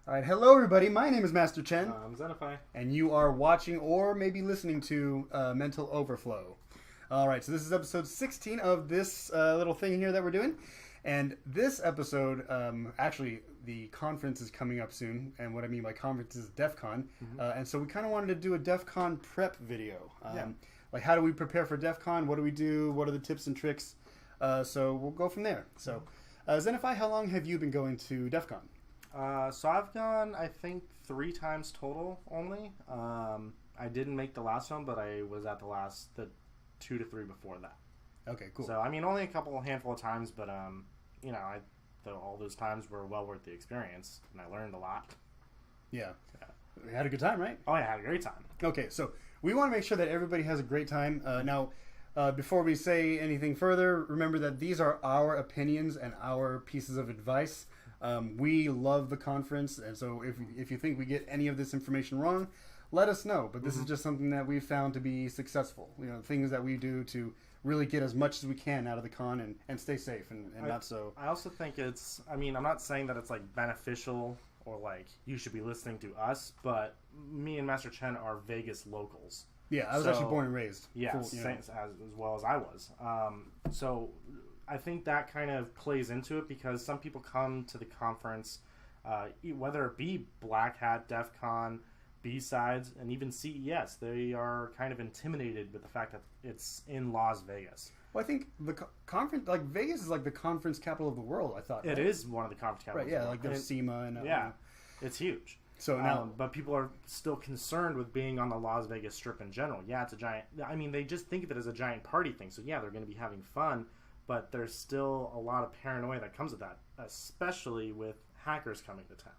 All right, hello everybody. My name is Master Chen, I'm Zenify. and you are watching or maybe listening to Mental Overflow. All right, so this is episode 16 of this little thing here that we're doing, and this episode, actually, the conference is coming up soon, and what I mean by conference is DEF CON, and so we kind of wanted to do a DEF CON prep video. Like, how do we prepare for DEF CON? What do we do? What are the tips and tricks? So we'll go from there. So, Zenify, how long have you been going to DEF CON? So I've gone, I think, 3 times total only. I didn't make the last one, but I was at the 2 to 3 before that. Okay, cool. So, I mean, only a handful of times, but, all those times were well worth the experience, and I learned a lot. Yeah. We had a good time, right? Oh, yeah, I had a great time. Okay, so we want to make sure that everybody has a great time. Now, before we say anything further, remember that these are our opinions and our pieces of advice. We love the conference, and so if you think we get any of this information wrong, let us know. But this is just something that we've found to be successful. You know, things that we do to really get as much as we can out of the con and stay safe and not so. I also think I'm not saying that it's like beneficial or like you should be listening to us, but me and Master Chen are Vegas locals. Yeah, I was actually born and raised. Yeah, as well as I was. So I think that kind of plays into it because some people come to the conference, whether it be Black Hat, DEF CON, B-Sides, and even CES, they are kind of intimidated with the fact that it's in Las Vegas. Well, I think the conference, like Vegas, is like the conference capital of the world. I thought it is one of the conference capitals. Right? Yeah, like there's SEMA and it's huge. So now, but people are still concerned with being on the Las Vegas Strip in general. Yeah, it's a giant. I mean, they just think of it as a giant party thing. So yeah, they're going to be having fun, but there's still a lot of paranoia that comes with that, especially with hackers coming to town.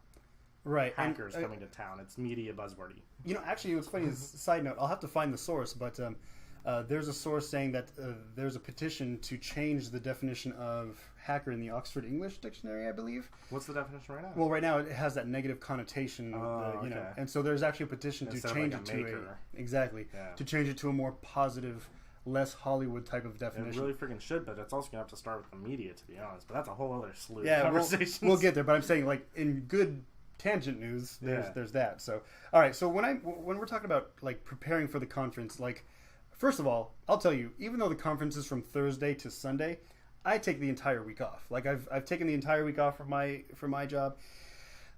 Right, hackers coming to town. It's media buzzwordy. You know, actually, what's funny is, side note, I'll have to find the source, but there's a source saying that there's a petition to change the definition of hacker in the Oxford English Dictionary, I believe. What's the definition right now? Well, right now it has that negative connotation, know, and so there's actually a petition to change it to change it to a more positive, less Hollywood type of definition. It really freaking should, but it's also gonna have to start with the media, to be honest. But that's a whole other slew of conversations. We'll get there, but I'm saying, like, in good tangent news, there's that. So, all right. So when we're talking about like preparing for the conference, like, first of all, I'll tell you, even though the conference is from Thursday to Sunday, I take the entire week off. Like I've taken the entire week off from my job,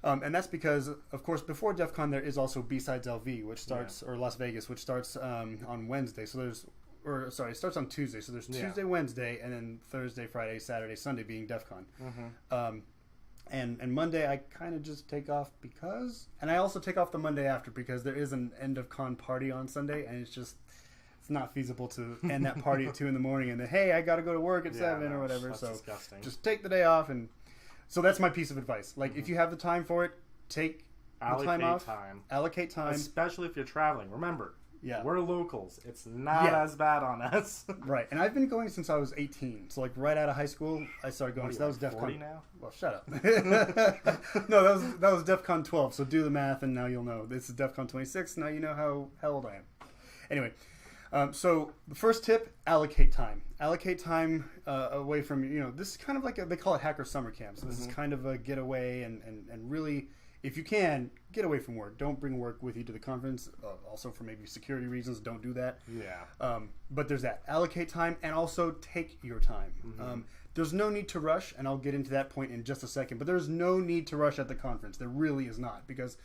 and that's because, of course, before DEF CON there is also B-Sides LV, which starts or Las Vegas, which starts on Wednesday. So it starts on Tuesday. So there's Tuesday, Wednesday, and then Thursday, Friday, Saturday, Sunday being DEF CON. And Monday I kind of just take off and I also take off the Monday after because there is an end of con party on Sunday, and it's not feasible to end that party at 2 in the morning and then, hey, I got to go to work at 7 or whatever. So disgusting. Just take the day off. And so that's my piece of advice. Like, if you have the time for it, take the time off. Allocate time. Especially if you're traveling. Remember, yeah, we're locals. It's not as bad on us. Right. And I've been going since I was 18. So, like, right out of high school, I started going. So that was DEF CON. Now? Well, shut up. No, that was DEF CON 12. So do the math, and now you'll know. This is DEF CON 26. Now you know how old I am. Anyway, so the first tip: allocate time. Allocate time away from this is kind of like they call it hacker summer camp. So this is kind of a getaway, and really, if you can, get away from work. Don't bring work with you to the conference. Also, for maybe security reasons, don't do that. Yeah. But there's that. Allocate time, and also take your time. There's no need to rush, and I'll get into that point in just a second. But there's no need to rush at the conference. There really is not, because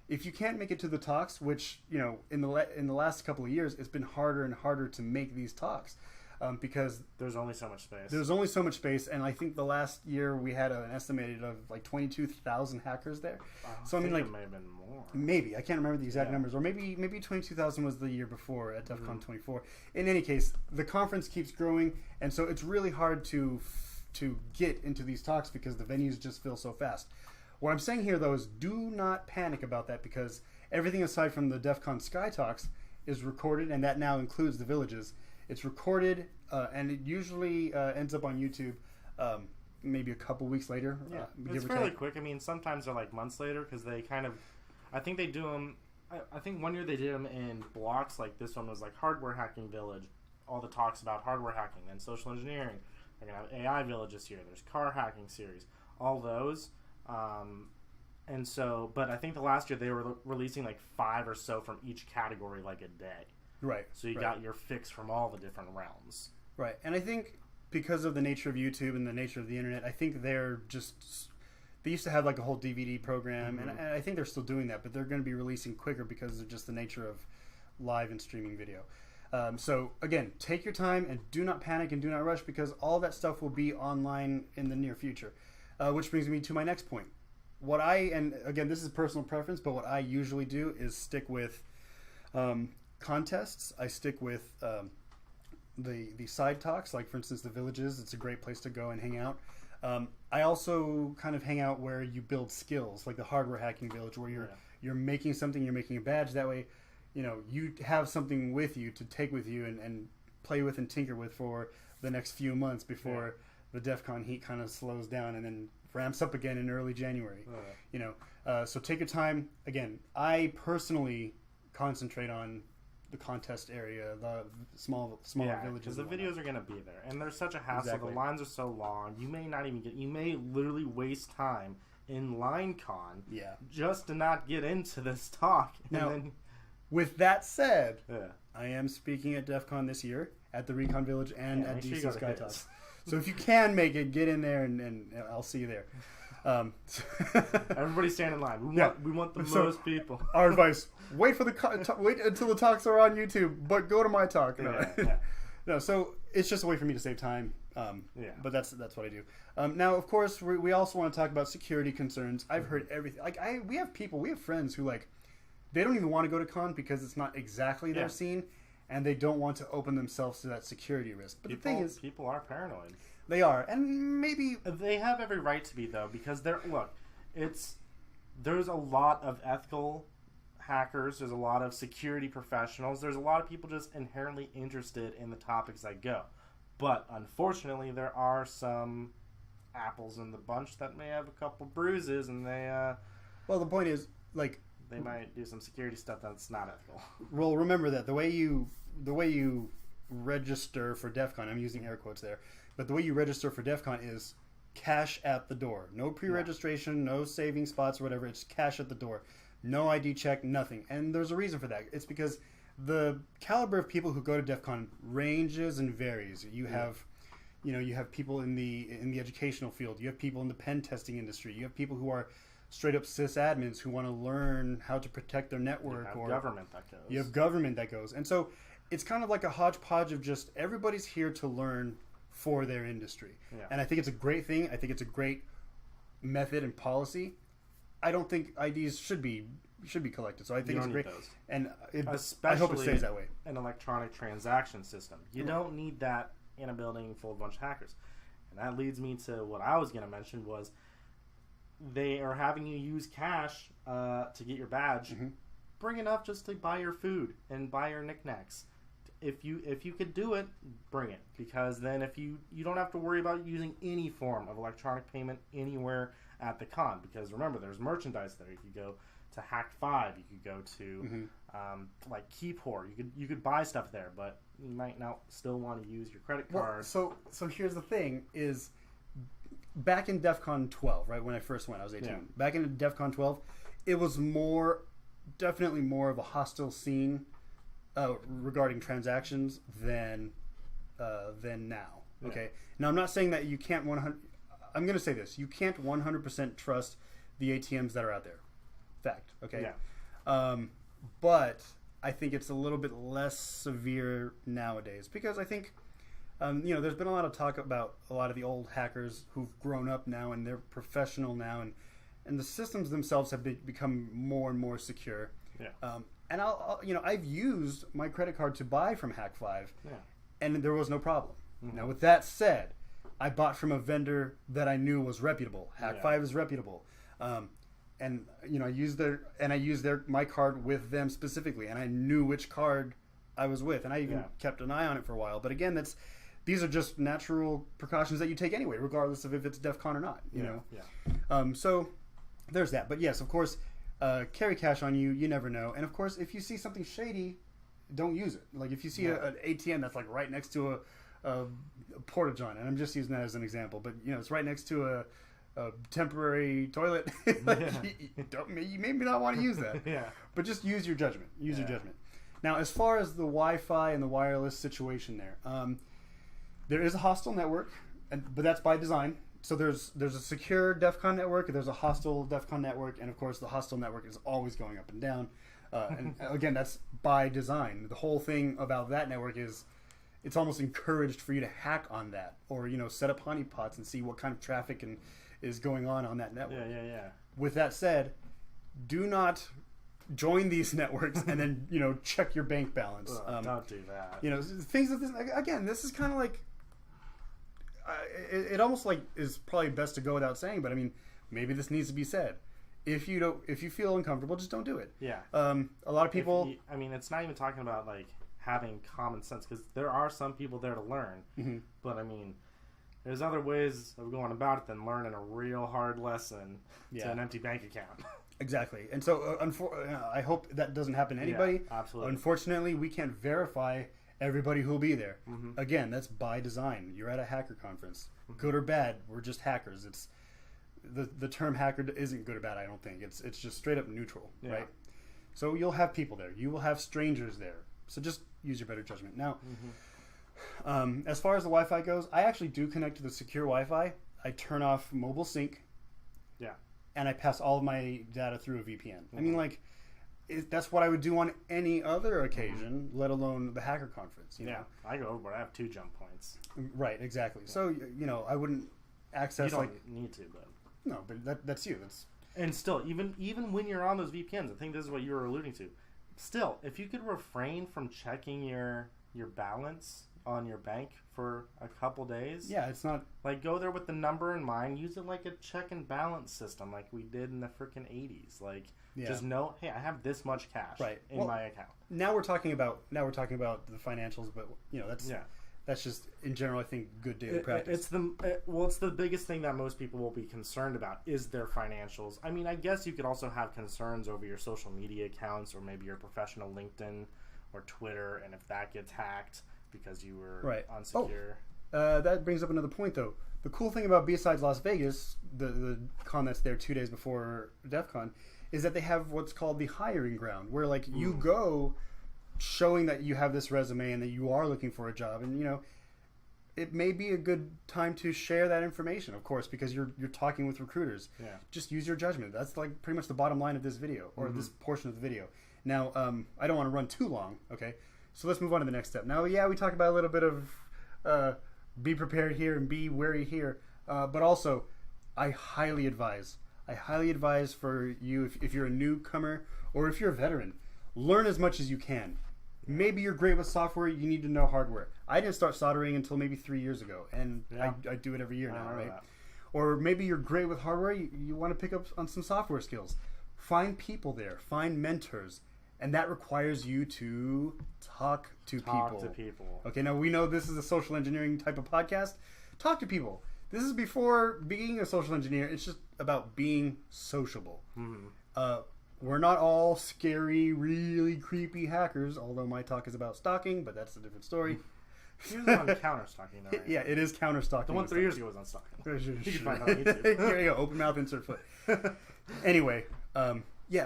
if you can't make it to the talks, which in the last couple of years, it's been harder and harder to make these talks. Because there's only so much space. There's only so much space, and I think the last year we had an estimated of like 22,000 hackers there. So I mean, like, it may have been more. Maybe I can't remember the exact numbers, or maybe 22,000 was the year before at DEF CON 24. In any case, the conference keeps growing, and so it's really hard to get into these talks because the venues just fill so fast. What I'm saying here, though, is do not panic about that, because everything aside from the DEF CON Sky Talks is recorded, and that now includes the villages. It's recorded, and it usually ends up on YouTube maybe a couple weeks later. Yeah, it's fairly quick. I mean, sometimes they're like months later because they kind of, I think they do them, I think one year they did them in blocks. Like this one was like Hardware Hacking Village, all the talks about hardware hacking, then social engineering. They're going to have AI Village this year. There's Car Hacking Series. All those, And so, but I think the last year they were releasing like 5 or so from each category like a day. Right. So you got your fix from all the different realms. Right. And I think because of the nature of YouTube and the nature of the internet, I think they're just... They used to have like a whole DVD program, and I think they're still doing that, but they're going to be releasing quicker because of just the nature of live and streaming video. So again, take your time and do not panic and do not rush, because all that stuff will be online in the near future. Which brings me to my next point. And again, this is personal preference, but what I usually do is stick with contests. I stick with the side talks, like for instance, the villages. It's a great place to go and hang out. I also kind of hang out where you build skills, like the hardware hacking village, where you're making something, you're making a badge. That way, you have something with you to take with you and play with and tinker with for the next few months before the DEF CON heat kind of slows down and then ramps up again in early January. So take your time. Again, I personally concentrate on the contest area, the smaller villages. Because the videos are going to be there, and there's such a hassle. Exactly. The lines are so long. You may not even you may literally waste time in LineCon just to not get into this talk. Now, with that said, I am speaking at DEF CON this year at the Recon Village and at DC Sky Talks. So if you can make it, get in there, and I'll see you there. Everybody stand in line. We want the most people. Our advice: wait until the talks are on YouTube, but go to my talk. No, so it's just a way for me to save time. But that's what I do. Now, of course, we also want to talk about security concerns. I've heard everything. Like we have friends who they don't even want to go to con because it's not exactly their scene, and they don't want to open themselves to that security risk. But the thing is, people are paranoid. They are, and maybe they have every right to be, though, because there's a lot of ethical hackers, there's a lot of security professionals, there's a lot of people just inherently interested in the topics I go. But unfortunately, there are some apples in the bunch that may have a couple bruises, and they well, the point is, they might do some security stuff that's not ethical. Well, remember that the way you register for DEF CON, I'm using air quotes there, but the way you register for DEF CON is cash at the door. No pre-registration, no saving spots or whatever. It's cash at the door. No ID check, nothing. And there's a reason for that. It's because the caliber of people who go to DEF CON ranges and varies. You have people in the educational field. You have people in the pen testing industry. You have people who are straight up sysadmins who want to learn how to protect their network. You have government that goes. You have government that goes. And so it's kind of like a hodgepodge of just everybody's here to learn for their industry. And I think it's a great thing. I think it's a great method and policy. I don't think IDs should be collected. So I think it's great. Those. And especially I hope it stays that way. An electronic transaction system. You don't need that in a building full of a bunch of hackers. And that leads me to what I was going to mention was they are having you use cash to get your badge. Bring enough just to buy your food and buy your knickknacks. If you could do it, bring it, because then if you don't have to worry about using any form of electronic payment anywhere at the con, because remember, there's merchandise there. You could go to Hack 5, you could go to like Keepor. You could buy stuff there, but you might not still want to use your credit card. Well, so here's the thing: is back in DEF CON 12, right when I first went, I was 18. Back in DEF CON 12, it was definitely more of a hostile scene regarding transactions than now. Okay. Now I'm not saying that you can't 100. I'm going to say this: you can't 100% trust the ATMs that are out there. Fact. Okay. But I think it's a little bit less severe nowadays because I think there's been a lot of talk about a lot of the old hackers who've grown up now and they're professional now, and the systems themselves have become more and more secure. And I've used my credit card to buy from Hack 5, and there was no problem. Now, with that said, I bought from a vendor that I knew was reputable. Hack 5 is reputable, and I used my card with them specifically, and I knew which card I was with, and I even kept an eye on it for a while. But again, these are just natural precautions that you take anyway, regardless of if it's DEF CON or not. You know. So there's that. But yes, of course. Carry cash on you. You never know. And of course, if you see something shady, don't use it. Like if you see an ATM that's like right next to a porta-john, and I'm just using that as an example, but it's right next to a temporary toilet. You maybe not want to use that. Yeah. But just use your judgment. Use your judgment. Now, as far as the Wi-Fi and the wireless situation there is a hostile network, but that's by design. So there's a secure DEF CON network, there's a hostile DEF CON network, and of course the hostile network is always going up and down. And again, that's by design. The whole thing about that network is it's almost encouraged for you to hack on that, or set up honeypots and see what kind of traffic is going on that network. Yeah. With that said, do not join these networks and then check your bank balance. Don't do that. Things of this. Again, this is kind of like it almost like is probably best to go without saying, but I mean, maybe this needs to be said. If you feel uncomfortable, just don't do it. Yeah. A lot of people. It's not even talking about like having common sense, because there are some people there to learn. Mm-hmm. But I mean, there's other ways of going about it than learning a real hard lesson to an empty bank account. Exactly. And so I hope that doesn't happen to anybody. Yeah, absolutely. Unfortunately, we can't verify everybody who will be there. Mm-hmm. Again, that's by design. You're at a hacker conference. Mm-hmm. Good or bad, we're just hackers. It's the term hacker isn't good or bad, I don't think. It's just straight up neutral, right? So you'll have people there. You will have strangers there. So just use your better judgment. Now, as far as the Wi-Fi goes, I actually do connect to the secure Wi-Fi. I turn off mobile sync. Yeah. And I pass all of my data through a VPN. Mm-hmm. I mean, that's what I would do on any other occasion, let alone the hacker conference. You know? I go over, but I have 2 jump points. Right, exactly. Yeah. So, I wouldn't access you don't need to, but... No, but that's you. And still, even when you're on those VPNs, I think this is what you were alluding to. Still, if you could refrain from checking your balance on your bank for a couple days. Yeah, it's not... Like, go there with the number in mind. Use it like a check and balance system like we did in the freaking 80s. Like, just know, hey, I have this much cash in my account. Now we're talking about the financials, but, that's just, in general, I think, good daily practice. It's the biggest thing that most people will be concerned about is their financials. I mean, I guess you could also have concerns over your social media accounts, or maybe your professional LinkedIn or Twitter, and if that gets hacked because you were unsecure. That brings up another point, though. The cool thing about B-Sides Las Vegas, the con that's there 2 days before DEF CON, is that they have what's called the hiring ground, where you go showing that you have this resume and that you are looking for a job, and it may be a good time to share that information, of course, because you're talking with recruiters. Yeah. Just use your judgment. That's like pretty much the bottom line of this video, or this portion of the video. Now, I don't want to run too long, okay? So let's move on to the next step. Now, we talked about a little bit of be prepared here and be wary here, but also I highly advise for you, if you're a newcomer or if you're a veteran, learn as much as you can. Maybe you're great with software, you need to know hardware. I didn't start soldering until maybe 3 years ago, and I do it every year now, right? Or maybe you're great with hardware, you want to pick up on some software skills. Find people there, find mentors, and that requires you to talk to people. Okay, now we know this is a social engineering type of podcast. Talk to people. This is before being a social engineer. It's just about being sociable. Mm-hmm. We're not all scary, really creepy hackers, although my talk is about stalking, but that's a different story. He was on counter-stalking, though, right? Yeah, it is counter-stalking. The one 3 years ago was on stalking. You can find out on YouTube. Here you go, open mouth, insert foot. Anyway,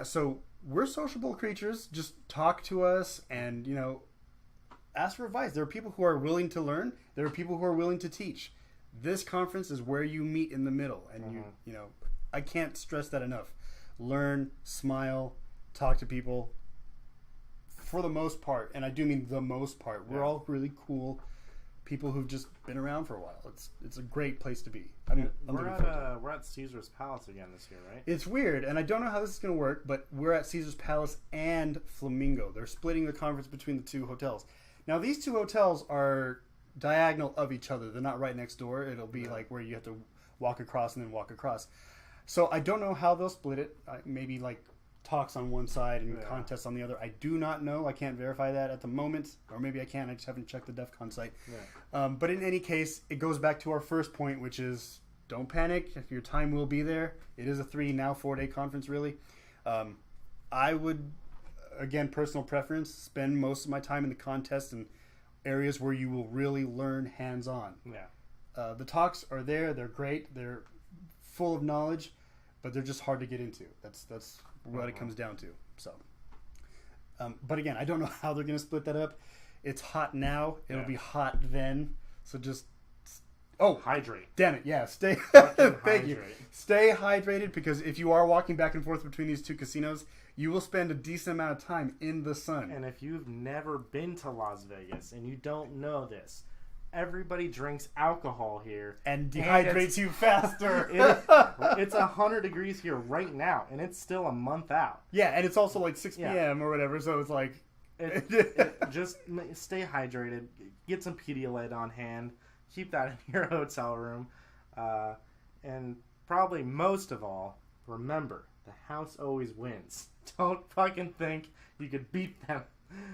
so we're sociable creatures. Just talk to us and, ask for advice. There are people who are willing to learn. There are people who are willing to teach. This conference is where you meet in the middle, and I can't stress that enough. Learn, smile, talk to people. For the most part, and I do mean the most part, we're all really cool people who've just been around for a while. It's a great place to be. We're at Caesar's Palace again this year, right? It's weird, and I don't know how this is going to work, but we're at Caesar's Palace and Flamingo. They're splitting the conference between the 2 hotels. Now, these 2 hotels are diagonal of each other. They're not right next door. It'll be like where you have to walk across and then walk across. So I don't know how they'll split it. Maybe like talks on one side and contests on the other. I do not know. I can't verify that at the moment, or maybe I can. I just haven't checked the DEF CON site. Yeah. But in any case, it goes back to our first point, which is don't panic. Your time will be there. It is a 4-day conference, really. I would, again, personal preference, spend most of my time in the contest and areas where you will really learn hands-on. Yeah. The talks are there. They're great. They're full of knowledge, but they're just hard to get into. That's what it comes down to. So, but again, I don't know how they're going to split that up. It's hot now. It'll be hot then. So just hydrate. Damn it! Yeah, stay. Thank you. Stay hydrated, because if you are walking back and forth between these two casinos, you will spend a decent amount of time in the sun. And if you've never been to Las Vegas and you don't know this, everybody drinks alcohol here and dehydrates you faster. It's 100 degrees here right now, and it's still a month out. Yeah, and it's also like 6 p.m. or whatever, so it's like... Just stay hydrated. Get some Pedialyte on hand. Keep that in your hotel room. And probably most of all, remember, the house always wins. Don't fucking think you could beat them.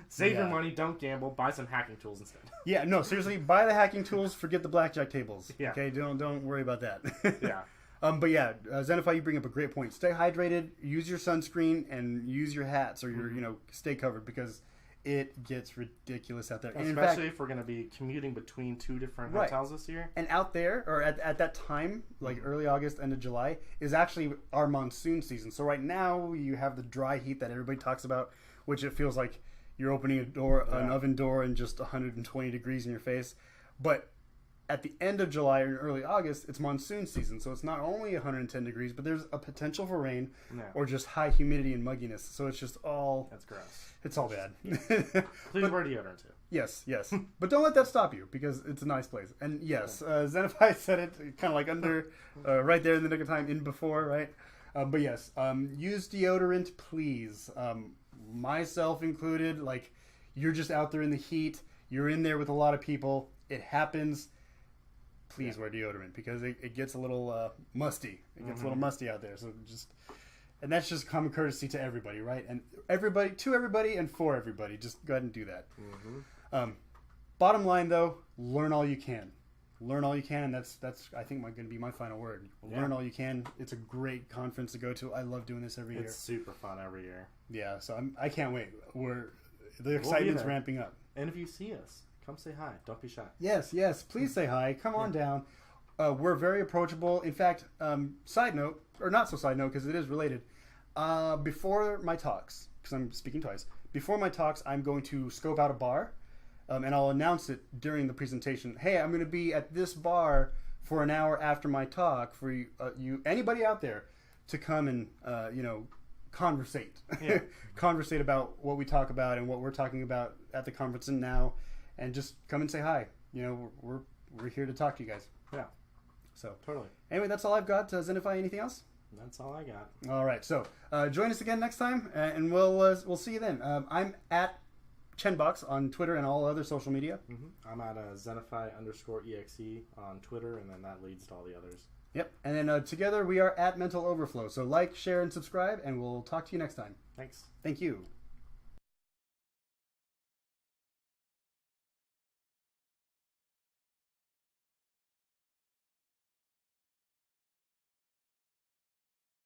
Save your money, don't gamble, buy some hacking tools instead. Yeah, no, seriously, buy the hacking tools, forget the blackjack tables. Yeah. Okay, don't worry about that. Yeah. But yeah, Zenify, you bring up a great point. Stay hydrated, use your sunscreen, and use your hats, or your, stay covered, because it gets ridiculous out there. Especially in fact, if we're going to be commuting between two different hotels this year. And out there, or at that time, like early August, end of July, is actually our monsoon season. So right now, you have the dry heat that everybody talks about, which it feels like you're opening an oven door, and just 120 degrees in your face. But at the end of July or early August, it's monsoon season. So it's not only 110 degrees, but there's a potential for rain or just high humidity and mugginess. So it's just all... That's gross. It's all bad. Please wear deodorant too. Yes. But don't let that stop you, because it's a nice place. And yes, Zenify said it kind of like under, right there in the nick of time, in before, right? But yes, use deodorant, please. Myself included. Like, you're just out there in the heat. You're in there with a lot of people. It happens. Please wear deodorant, because it gets a little musty. It gets a little musty out there. So just... And that's just common courtesy to everybody, right? And everybody, to everybody, and for everybody. Just go ahead and do that. Bottom line, though, learn all you can. Learn all you can, and that's I think going to be my final word. Learn all you can. It's a great conference to go to. I love doing this every year. It's super fun every year. Yeah, so I can't wait. The excitement's ramping up. And if you see us, come say hi. Don't be shy. Yes, please say hi. Come on down. We're very approachable. In fact, side note, or not so side note, because it is related, before my talks, because I'm speaking twice, before my talks, I'm going to scope out a bar, and I'll announce it during the presentation. Hey, I'm going to be at this bar for an hour after my talk for you anybody out there to come and, conversate. Yeah. Conversate about what we talk about and what we're talking about at the conference and now, and just come and say hi. We're here to talk to you guys. Yeah. So totally. Anyway, that's all I've got. Zenify, anything else? That's all I got. All right. So join us again next time, and we'll see you then. I'm at Chenbox on Twitter and all other social media. I'm at Zenify_EXE on Twitter, and then that leads to all the others. Yep. And then together we are at Mental Overflow. So like, share, and subscribe, and we'll talk to you next time. Thanks. Thank you.